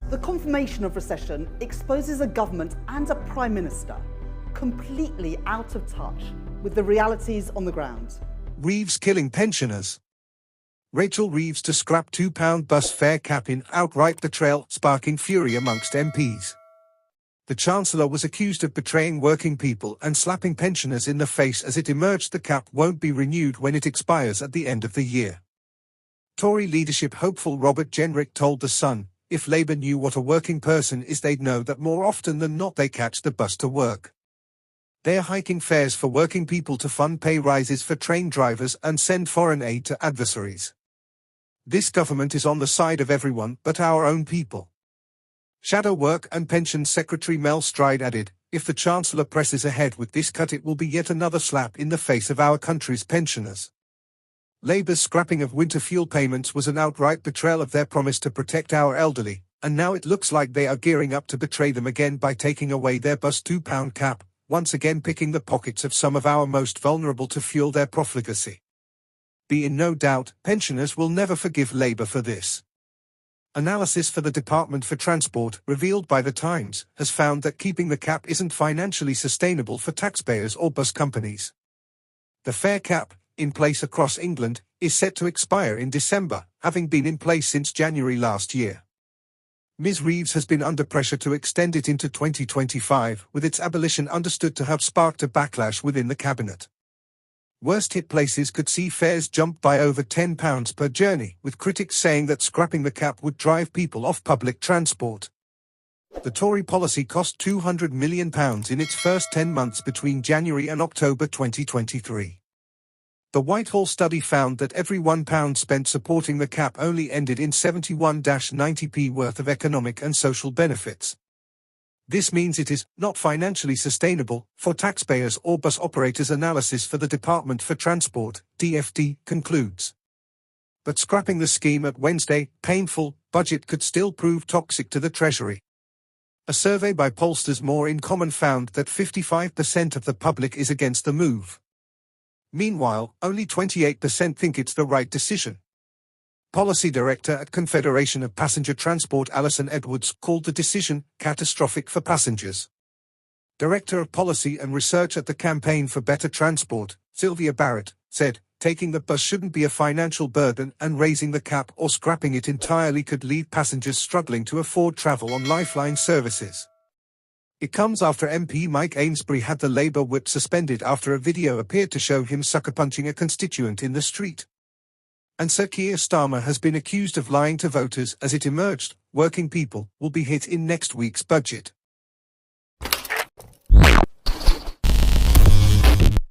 The confirmation of recession exposes a government and a Prime Minister completely out of touch with the realities on the ground. REEVES killing pensioners. Rachel Reeves to scrap £2 bus fare cap in outright betrayal, sparking fury amongst MPs. The Chancellor was accused of betraying working people and slapping pensioners in the face as it emerged the cap won't be renewed when it expires at the end of the year. Tory leadership hopeful Robert Jenrick told The Sun, if Labour knew what a working person is, they'd know that more often than not they catch the bus to work. They're hiking fares for working people to fund pay rises for train drivers and send foreign aid to adversaries. This government is on the side of everyone but our own people. Shadow Work and Pensions Secretary Mel Stride added, if the Chancellor presses ahead with this cut, it will be yet another slap in the face of our country's pensioners. Labour's scrapping of winter fuel payments was an outright betrayal of their promise to protect our elderly, and now it looks like they are gearing up to betray them again by taking away their bus £2 cap, once again picking the pockets of some of our most vulnerable to fuel their profligacy. Be in no doubt, pensioners will never forgive Labour for this. Analysis for the Department for Transport, revealed by The Times, has found that keeping the cap isn't financially sustainable for taxpayers or bus companies. The fare cap, in place across England, is set to expire in December, having been in place since January last year. Ms Reeves has been under pressure to extend it into 2025, with its abolition understood to have sparked a backlash within the cabinet. Worst-hit places could see fares jump by over £10 per journey, with critics saying that scrapping the cap would drive people off public transport. The Tory policy cost £200 million in its first 10 months between January and October 2023. The Whitehall study found that every £1 spent supporting the cap only ended in 71-90p worth of economic and social benefits. This means it is not financially sustainable for taxpayers or bus operators. Analysis for the Department for Transport, DfT, concludes. But scrapping the scheme at Wednesday, painful budget could still prove toxic to the Treasury. A survey by pollsters More in Common found that 55% of the public is against the move. Meanwhile, only 28% think it's the right decision. Policy Director at Confederation of Passenger Transport Alison Edwards called the decision catastrophic for passengers. Director of Policy and Research at the Campaign for Better Transport, Sylvia Barrett, said, taking the bus shouldn't be a financial burden, and raising the cap or scrapping it entirely could leave passengers struggling to afford travel on lifeline services. It comes after MP Mike Amesbury had the Labour whip suspended after a video appeared to show him sucker-punching a constituent in the street. And Sir Keir Starmer has been accused of lying to voters as it emerged working people will be hit in next week's budget.